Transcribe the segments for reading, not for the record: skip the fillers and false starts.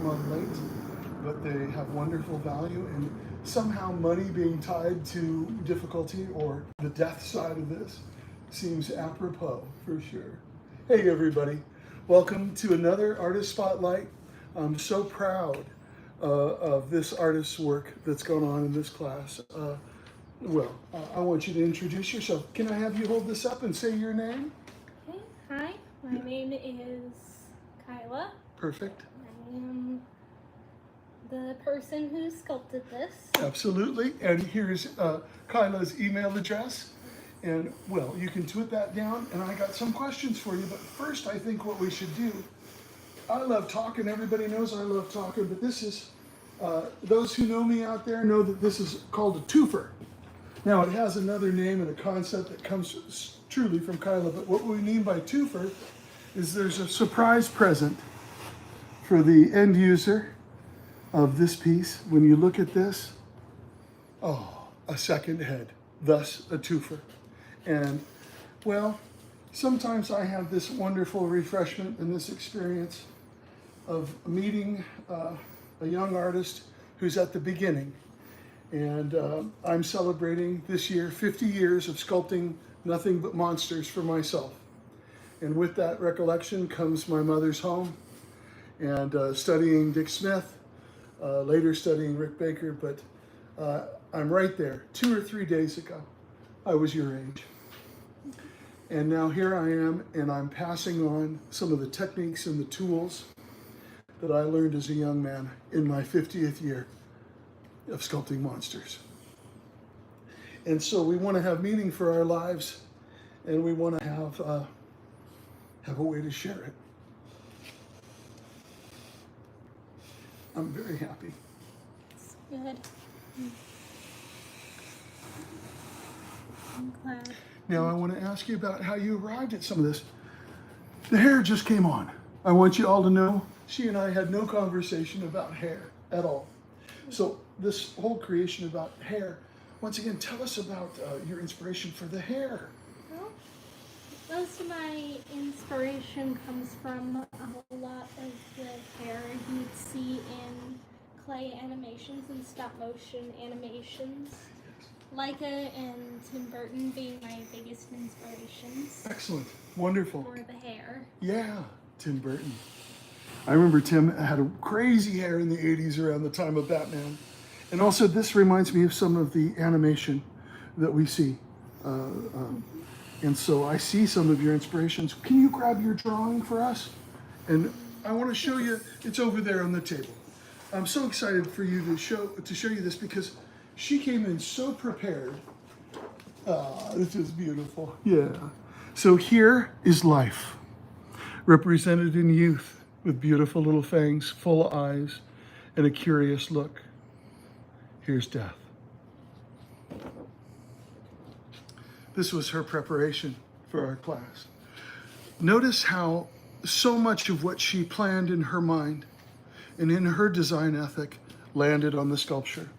come on late, but they have wonderful value, and somehow money being tied to difficulty or the death side of this seems apropos for sure. Hey everybody, welcome to another Artist Spotlight. I'm so proud of this artist's work that's gone on in this class. I want you to introduce yourself. Can I have you hold this up and say your name? Okay. Hi, my name is Kyla. Perfect. I am the person who sculpted this. Absolutely. And here's Kyla's email address. And well, you can put that down, and I got some questions for you. But first, I think what we should do, I love talking. Everybody knows I love talking, but this is, those who know me out there know that this is called a twofer. Now, it has another name and a concept that comes truly from Kyla, but what we mean by twofer is there's a surprise present for the end user of this piece. When you look at this, oh, a second head, thus a twofer. And well, sometimes I have this wonderful refreshment and this experience of meeting a young artist who's at the beginning. And I'm celebrating this year 50 years of sculpting nothing but monsters for myself. And with that recollection comes my mother's home and studying Dick Smith, later studying Rick Baker, but I'm right there. 2 or 3 days ago, I was your age. And now here I am, and I'm passing on some of the techniques and the tools that I learned as a young man in my 50th year of sculpting monsters. And so we want to have meaning for our lives, and we want to have a way to share it. I'm very happy. It's good. I'm glad. Now I want to ask you about how you arrived at some of this. The hair just came on. I want you all to know she and I had no conversation about hair at all. So this whole creation about hair, once again, tell us about your inspiration for the hair. Well, most of my inspiration comes from a lot of the hair you'd see in clay animations and stop motion animations. Leica and Tim Burton being my biggest inspirations. Excellent. Wonderful. For the hair. Yeah, Tim Burton. I remember Tim had a crazy hair in the 80s around the time of Batman. And also this reminds me of some of the animation that we see. And so I see some of your inspirations. Can you grab your drawing for us? And I want to show you, it's over there on the table. I'm so excited for you to show you this because she came in so prepared. This is beautiful. Yeah. So here is life, represented in youth with beautiful little fangs, full eyes, and a curious look. Here's death. This was her preparation for our class. Notice how so much of what she planned in her mind and in her design ethic landed on the sculpture.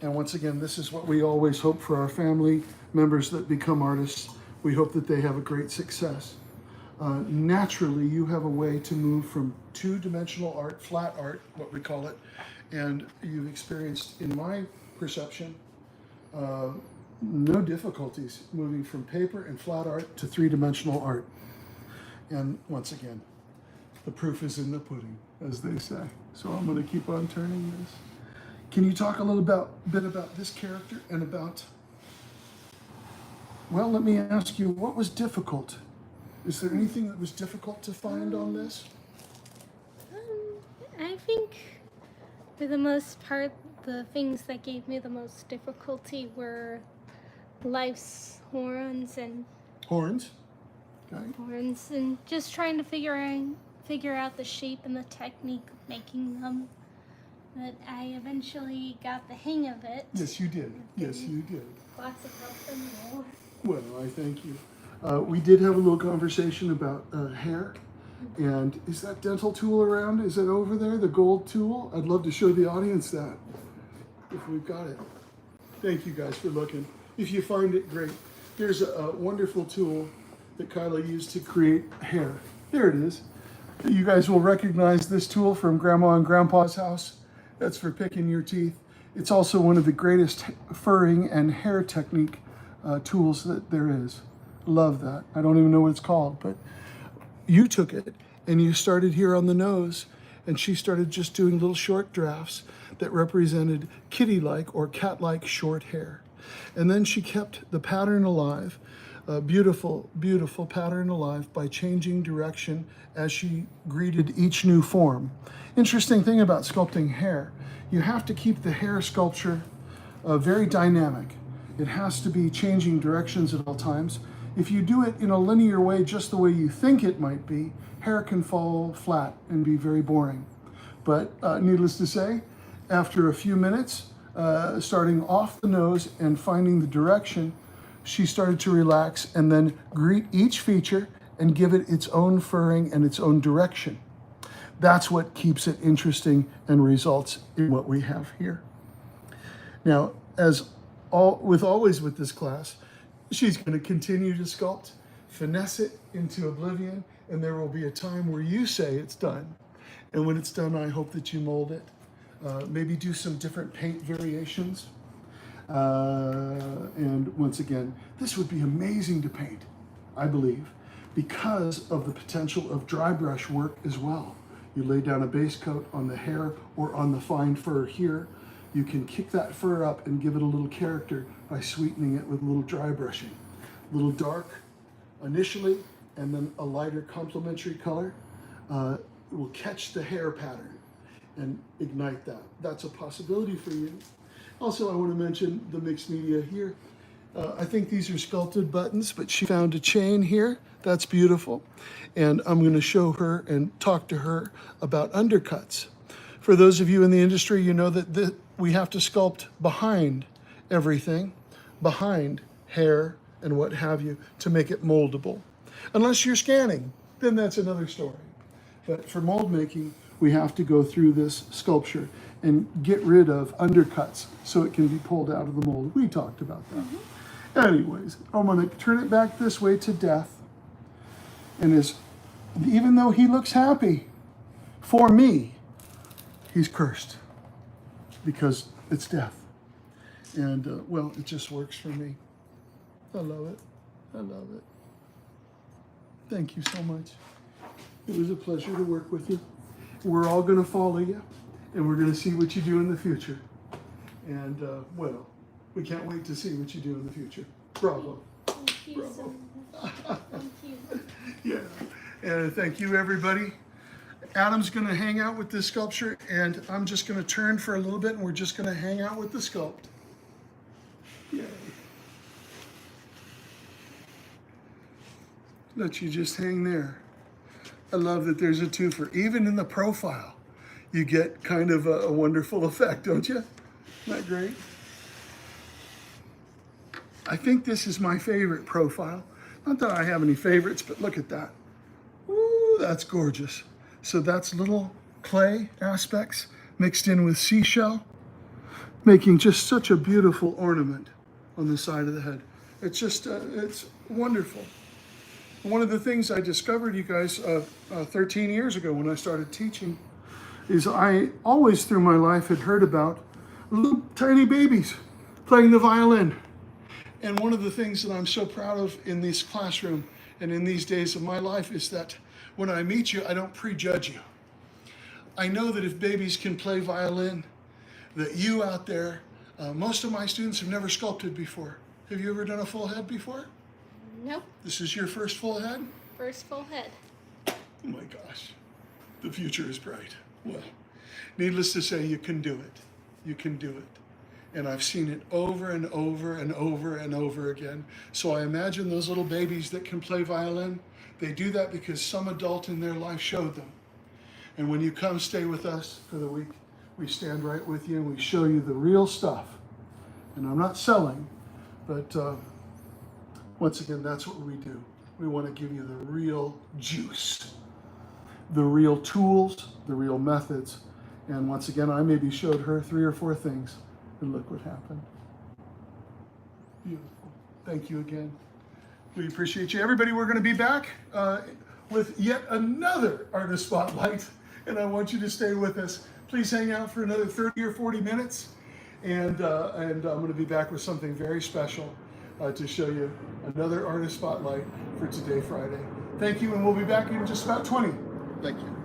And once again, this is what we always hope for our family members that become artists. We hope that they have a great success. Naturally, you have a way to move from two-dimensional art, flat art, what we call it, and you've experienced, in my perception, no difficulties moving from paper and flat art to three-dimensional art. And once again, the proof is in the pudding, as they say. So I'm going to keep on turning this. Can you talk a little bit about this character and about, well, let me ask you, what was difficult? Is there anything that was difficult to find on this? I think for the most part, the things that gave me the most difficulty were life's horns and Horns? Okay. horns and just trying to figure out the shape and the technique of making them. But I eventually got the hang of it. Yes, you did. Yes, you did. Lots of help from you. Well, I thank you. We did have a little conversation about hair. And is that dental tool around? Is it over there, the gold tool? I'd love to show the audience that, if we've got it. Thank you guys for looking. If you find it, great. Here's a wonderful tool that Kyla used to create hair. There it is. You guys will recognize this tool from Grandma and Grandpa's house. That's for picking your teeth. It's also one of the greatest furring and hair technique tools that there is. Love that. I don't even know what it's called, but you took it and you started here on the nose, and she started just doing little short drafts that represented kitty-like or cat-like short hair. And then she kept the pattern alive, a beautiful, beautiful pattern alive by changing direction as she greeted each new form. Interesting thing about sculpting hair, you have to keep the hair sculpture very dynamic. It has to be changing directions at all times. If you do it in a linear way, just the way you think it might be, hair can fall flat and be very boring. But needless to say, after a few minutes, starting off the nose and finding the direction, she started to relax and then greet each feature and give it its own furring and its own direction. That's what keeps it interesting and results in what we have here. Now, always with this class, she's going to continue to sculpt, finesse it into oblivion, and there will be a time where you say it's done. And when it's done, I hope that you mold it. Maybe do some different paint variations. And once again, this would be amazing to paint, I believe, because of the potential of dry brush work as well. You lay down a base coat on the hair or on the fine fur here. You can kick that fur up and give it a little character by sweetening it with a little dry brushing. A little dark initially, and then a lighter complementary color will catch the hair pattern and ignite that. That's a possibility for you. Also, I want to mention the mixed media here. I think these are sculpted buttons, but she found a chain here. That's beautiful. And I'm going to show her and talk to her about undercuts. For those of you in the industry, you know that we have to sculpt behind everything, behind hair and what have you, to make it moldable. Unless you're scanning, then that's another story. But for mold making, we have to go through this sculpture and get rid of undercuts so it can be pulled out of the mold. We talked about that. Anyways, I'm going to turn it back this way to Death. And even though he looks happy, for me, he's cursed because it's death. And, well, it just works for me. I love it. I love it. Thank you so much. It was a pleasure to work with you. We're all going to follow you, and we're going to see what you do in the future. And, well, we can't wait to see what you do in the future. Bravo. Thank you Bravo. so much. Thank you. Yeah. And thank you, everybody. Adam's going to hang out with this sculpture, and I'm just going to turn for a little bit, and we're just going to hang out with the sculpt. Yay. Let you just hang there. I love that there's a twofer. Even in the profile, you get kind of a wonderful effect, don't you? Isn't that great? I think this is my favorite profile. Not that I have any favorites, but look at that. Ooh, that's gorgeous. So that's little clay aspects mixed in with seashell, making just such a beautiful ornament on the side of the head. It's just, it's wonderful. One of the things I discovered, you guys, 13 years ago when I started teaching, is I always through my life had heard about little tiny babies playing the violin. And one of the things that I'm so proud of in this classroom and in these days of my life is that when I meet you, I don't prejudge you. I know that if babies can play violin, that you out there, most of my students have never sculpted before. Have you ever done a full head before? Nope. This is your first full head? First full head. Oh my gosh, the future is bright. Well, needless to say, you can do it. You can do it. And I've seen it over and over and over and over again. So I imagine those little babies that can play violin, they do that because some adult in their life showed them. And when you come stay with us for the week, we stand right with you and we show you the real stuff. And I'm not selling, but once again, that's what we do. We want to give you the real juice, the real tools, the real methods. And once again, I maybe showed her 3 or 4 things, and look what happened. Beautiful. Thank you again. We appreciate you. Everybody, we're going to be back with yet another artist spotlight, and I want you to stay with us. Please hang out for another 30 or 40 minutes, and I'm going to be back with something very special to show you another artist spotlight for today, Friday. Thank you, and we'll be back in just about 20. Thank you.